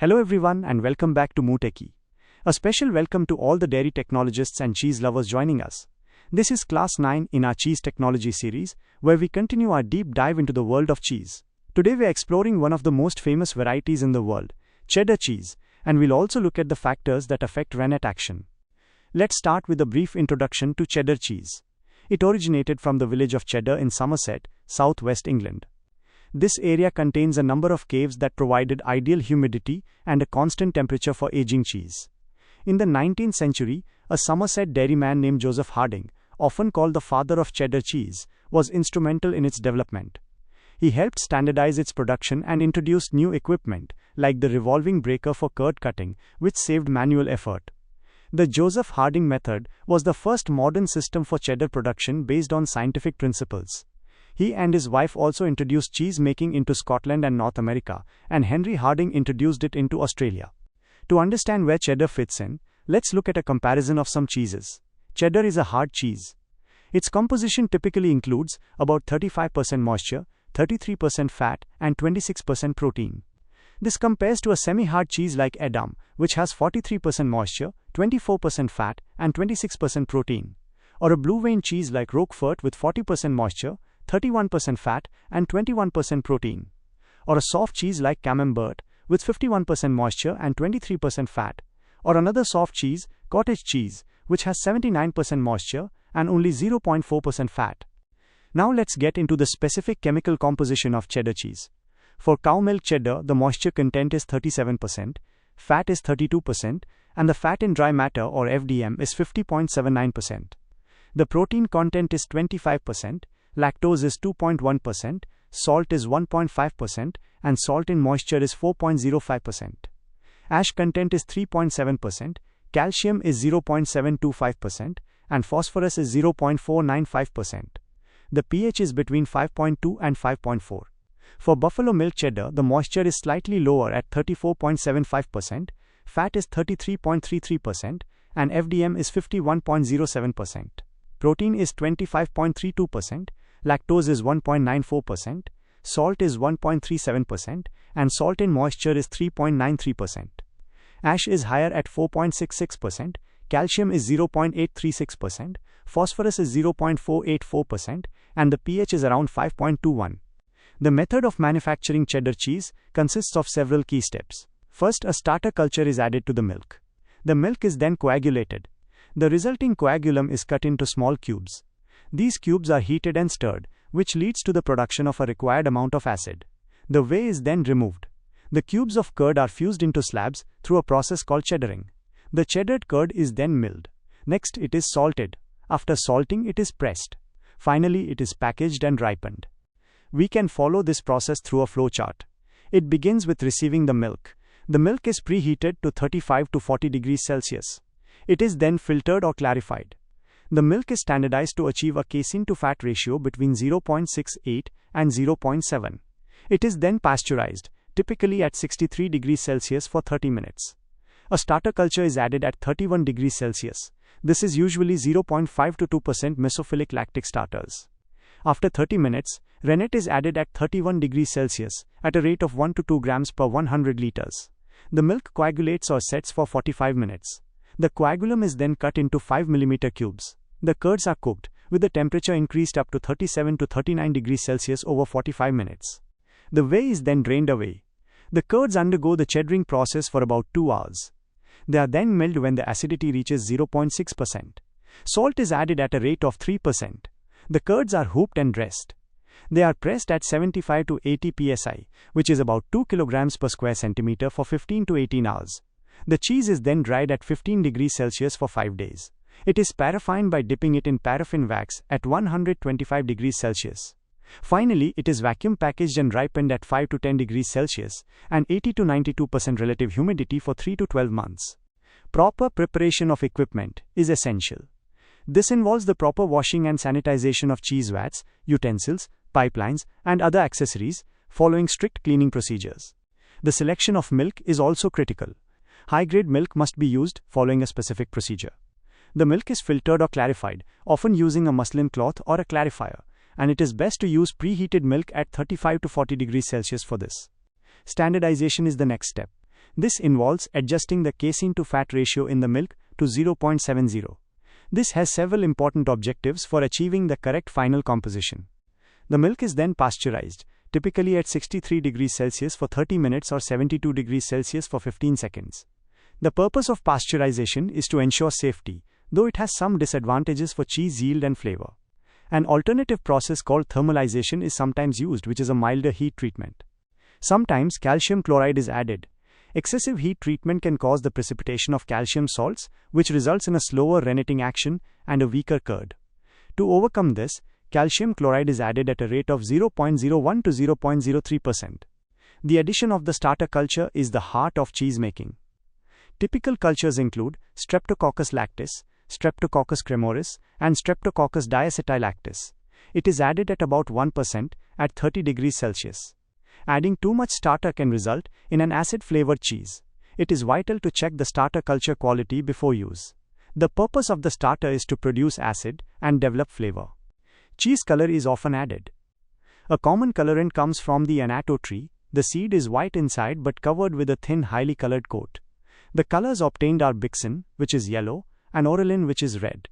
Hello everyone and welcome back to Moo Techie. A special welcome to all the dairy technologists and cheese lovers joining us. This is class 9 in our cheese technology series, where we continue our deep dive into the world of cheese. Today we are exploring one of the most famous varieties in the world, cheddar cheese, and we'll also look at the factors that affect rennet action. Let's start with a brief introduction to cheddar cheese. It originated from the village of Cheddar in Somerset, southwest England. This area contains a number of caves that provided ideal humidity and a constant temperature for aging cheese. In the 19th century, a Somerset dairyman named Joseph Harding, often called the father of cheddar cheese, was instrumental in its development. He helped standardize its production and introduced new equipment, like the revolving breaker for curd cutting, which saved manual effort. The Joseph Harding method was the first modern system for cheddar production based on scientific principles. He and his wife also introduced cheese making into Scotland and North America, and Henry Harding introduced it into Australia. To understand where cheddar fits in, let's look at a comparison of some cheeses. Cheddar is a hard cheese. Its composition typically includes about 35% moisture, 33% fat, and 26% protein. This compares to a semi-hard cheese like Edam, which has 43% moisture, 24% fat, and 26% protein. Or a blue vein cheese like Roquefort with 40% moisture, 31% fat, and 21% protein. Or a soft cheese like Camembert with 51% moisture and 23% fat. Or another soft cheese, cottage cheese, which has 79% moisture and only 0.4% fat. Now let's get into the specific chemical composition of cheddar cheese. For cow milk cheddar, the moisture content is 37%, fat is 32%, and the fat in dry matter or FDM is 50.79%. The protein content is 25%, lactose is 2.1%, salt is 1.5%, and salt in moisture is 4.05%. Ash content is 3.7%, calcium is 0.725%, and phosphorus is 0.495%. The pH is between 5.2 and 5.4. For buffalo milk cheddar, the moisture is slightly lower at 34.75%, fat is 33.33%, and FDM is 51.07%. Protein is 25.32%, lactose is 1.94%, salt is 1.37%, and salt in moisture is 3.93%. Ash is higher at 4.66%, calcium is 0.836%, phosphorus is 0.484%, and the pH is around 5.21. The method of manufacturing cheddar cheese consists of several key steps. First, a starter culture is added to the milk. The milk is then coagulated. The resulting coagulum is cut into small cubes. These cubes are heated and stirred, which leads to the production of a required amount of acid. The whey is then removed. The cubes of curd are fused into slabs through a process called cheddaring. The cheddared curd is then milled. Next, it is salted. After salting, it is pressed. Finally, it is packaged and ripened. We can follow this process through a flowchart. It begins with receiving the milk. The milk is preheated to 35 to 40 degrees Celsius. It is then filtered or clarified. The milk is standardized to achieve a casein to fat ratio between 0.68 and 0.7. It is then pasteurized, typically at 63 degrees Celsius for 30 minutes. A starter culture is added at 31 degrees Celsius. This is usually 0.5 to 2% mesophilic lactic starters. After 30 minutes, rennet is added at 31 degrees Celsius at a rate of 1 to 2 grams per 100 liters. The milk coagulates or sets for 45 minutes. The coagulum is then cut into 5 mm cubes. The curds are cooked, with the temperature increased up to 37 to 39 degrees Celsius over 45 minutes. The whey is then drained away. The curds undergo the cheddaring process for about 2 hours. They are then milled when the acidity reaches 0.6%. Salt is added at a rate of 3%. The curds are hooped and dressed. They are pressed at 75 to 80 psi, which is about 2 kilograms per square centimeter for 15 to 18 hours. The cheese is then dried at 15 degrees Celsius for 5 days. It is paraffined by dipping it in paraffin wax at 125 degrees Celsius. Finally, it is vacuum packaged and ripened at 5 to 10 degrees Celsius and 80 to 92% relative humidity for 3 to 12 months. Proper preparation of equipment is essential. This involves the proper washing and sanitization of cheese vats, utensils, pipelines, and other accessories, following strict cleaning procedures. The selection of milk is also critical. High-grade milk must be used following a specific procedure. The milk is filtered or clarified, often using a muslin cloth or a clarifier, and it is best to use preheated milk at 35 to 40 degrees Celsius for this. Standardization is the next step. This involves adjusting the casein-to-fat ratio in the milk to 0.70. This has several important objectives for achieving the correct final composition. The milk is then pasteurized, typically at 63 degrees Celsius for 30 minutes or 72 degrees Celsius for 15 seconds. The purpose of pasteurization is to ensure safety, though it has some disadvantages for cheese yield and flavor. An alternative process called thermalization is sometimes used, which is a milder heat treatment. Sometimes calcium chloride is added. Excessive heat treatment can cause the precipitation of calcium salts, which results in a slower renneting action and a weaker curd. To overcome this, calcium chloride is added at a rate of 0.01 to 0.03%. The addition of the starter culture is the heart of cheese making. Typical cultures include Streptococcus lactis, Streptococcus cremoris, and Streptococcus diacetylactis. It is added at about 1% at 30 degrees Celsius. Adding too much starter can result in an acid-flavored cheese. It is vital to check the starter culture quality before use. The purpose of the starter is to produce acid and develop flavor. Cheese color is often added. A common colorant comes from the annatto tree. The seed is white inside but covered with a thin, highly colored coat. The colors obtained are bixin, which is yellow, and orelin, which is red.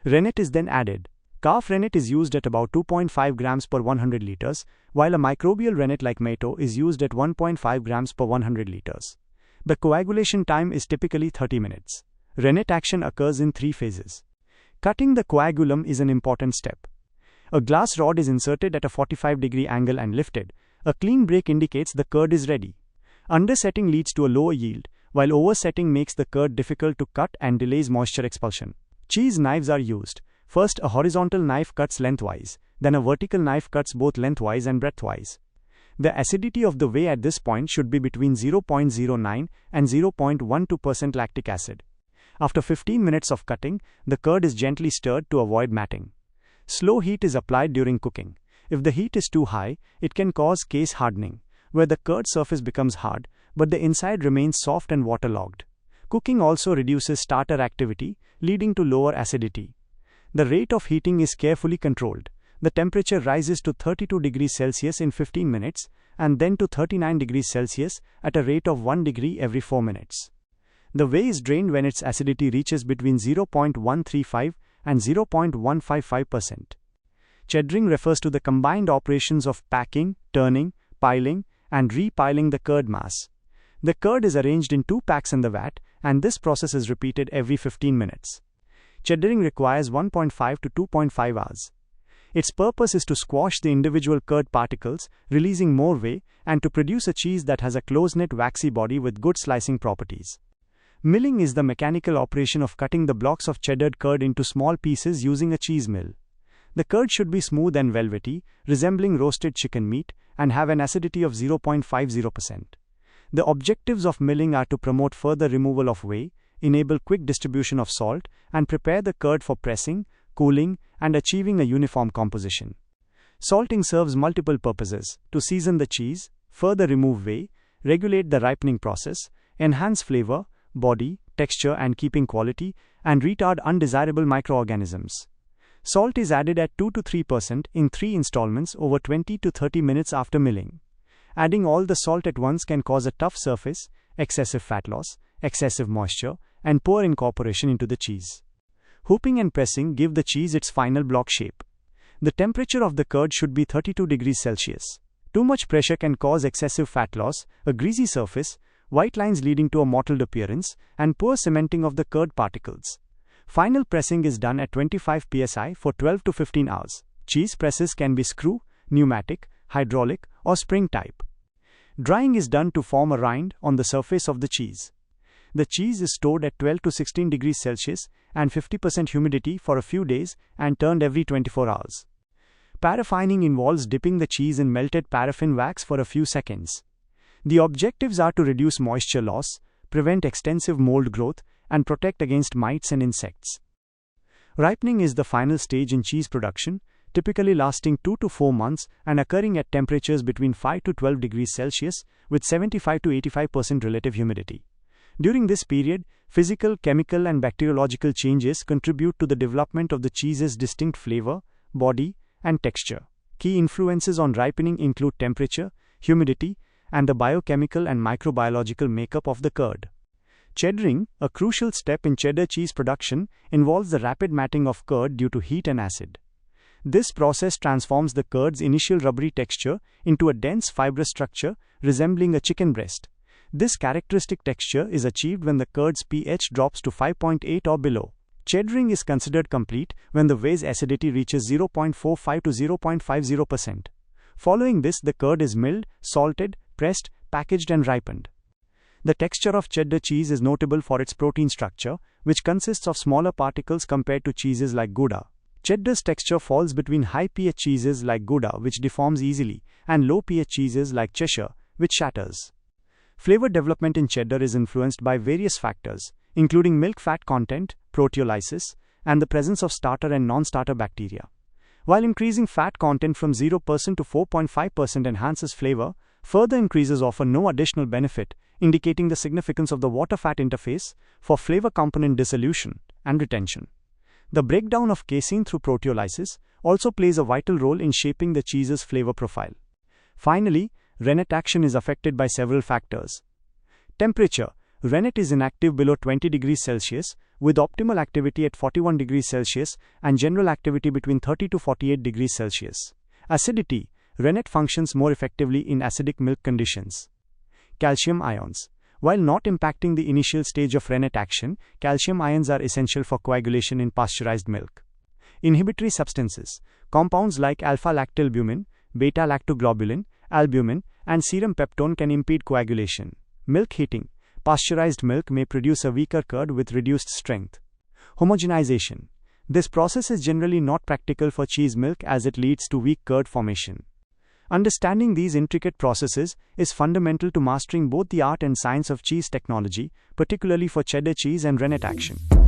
Rennet is then added. Calf rennet is used at about 2.5 grams per 100 liters, while a microbial rennet like Mato is used at 1.5 grams per 100 liters. The coagulation time is typically 30 minutes. Rennet action occurs in 3 phases. Cutting the coagulum is an important step. A glass rod is inserted at a 45-degree angle and lifted. A clean break indicates the curd is ready. Undersetting leads to a lower yield, while oversetting makes the curd difficult to cut and delays moisture expulsion. Cheese knives are used. First, a horizontal knife cuts lengthwise, then a vertical knife cuts both lengthwise and breadthwise. The acidity of the whey at this point should be between 0.09 and 0.12% lactic acid. After 15 minutes of cutting, the curd is gently stirred to avoid matting. Slow heat is applied during cooking. If the heat is too high, it can cause case hardening, where the curd surface becomes hard, but the inside remains soft and waterlogged. Cooking also reduces starter activity, leading to lower acidity. The rate of heating is carefully controlled. The temperature rises to 32 degrees Celsius in 15 minutes, and then to 39 degrees Celsius at a rate of 1 degree every 4 minutes. The whey is drained when its acidity reaches between 0.135 and 0.155%. Cheddaring refers to the combined operations of packing, turning, piling, and repiling the curd mass. The curd is arranged in 2 packs in the vat, and this process is repeated every 15 minutes. Cheddaring requires 1.5 to 2.5 hours. Its purpose is to squash the individual curd particles, releasing more whey, and to produce a cheese that has a close-knit waxy body with good slicing properties. Milling is the mechanical operation of cutting the blocks of cheddared curd into small pieces using a cheese mill. The curd should be smooth and velvety, resembling roasted chicken meat, and have an acidity of 0.50%. The objectives of milling are to promote further removal of whey, enable quick distribution of salt, and prepare the curd for pressing, cooling, and achieving a uniform composition. Salting serves multiple purposes: to season the cheese, further remove whey, regulate the ripening process, enhance flavor, body, texture and keeping quality, and retard undesirable microorganisms. Salt is added at 2 to 3% in 3 installments over 20 to 30 minutes after milling. Adding all the salt at once can cause a tough surface, excessive fat loss, excessive moisture, and poor incorporation into the cheese. Hooping and pressing give the cheese its final block shape. The temperature of the curd should be 32 degrees Celsius. Too much pressure can cause excessive fat loss, a greasy surface, white lines leading to a mottled appearance, and poor cementing of the curd particles. Final pressing is done at 25 psi for 12 to 15 hours. Cheese presses can be screw, pneumatic, hydraulic, or spring type. Drying is done to form a rind on the surface of the cheese. The cheese is stored at 12 to 16 degrees Celsius and 50% humidity for a few days and turned every 24 hours. Paraffining involves dipping the cheese in melted paraffin wax for a few seconds. The objectives are to reduce moisture loss, prevent extensive mold growth, and protect against mites and insects. Ripening is the final stage in cheese production, typically lasting 2 to 4 months and occurring at temperatures between 5 to 12 degrees Celsius with 75 to 85% relative humidity. During this period, physical, chemical, and bacteriological changes contribute to the development of the cheese's distinct flavor, body, and texture. Key influences on ripening include temperature, humidity, and the biochemical and microbiological makeup of the curd. Cheddaring, a crucial step in cheddar cheese production, involves the rapid matting of curd due to heat and acid. This process transforms the curd's initial rubbery texture into a dense fibrous structure resembling a chicken breast. This characteristic texture is achieved when the curd's pH drops to 5.8 or below. Cheddaring is considered complete when the whey's acidity reaches 0.45 to 0.50%. Following this, the curd is milled, salted, pressed, packaged and ripened. The texture of cheddar cheese is notable for its protein structure, which consists of smaller particles compared to cheeses like Gouda. Cheddar's texture falls between high pH cheeses like Gouda, which deforms easily, and low pH cheeses like Cheshire, which shatters. Flavor development in cheddar is influenced by various factors, including milk fat content, proteolysis, and the presence of starter and non-starter bacteria. While increasing fat content from 0% to 4.5% enhances flavor, further increases offer no additional benefit, indicating the significance of the water-fat interface for flavor component dissolution and retention. The breakdown of casein through proteolysis also plays a vital role in shaping the cheese's flavor profile. Finally, rennet action is affected by several factors. Temperature. Rennet is inactive below 20 degrees Celsius, with optimal activity at 41 degrees Celsius and general activity between 30 to 48 degrees Celsius. Acidity. Rennet functions more effectively in acidic milk conditions. Calcium ions. While not impacting the initial stage of rennet action, calcium ions are essential for coagulation in pasteurized milk. Inhibitory substances. Compounds like alpha-lactalbumin, beta-lactoglobulin, albumin, and serum peptone can impede coagulation. Milk heating. Pasteurized milk may produce a weaker curd with reduced strength. Homogenization. This process is generally not practical for cheese milk as it leads to weak curd formation. Understanding these intricate processes is fundamental to mastering both the art and science of cheese technology, particularly for cheddar cheese and rennet action.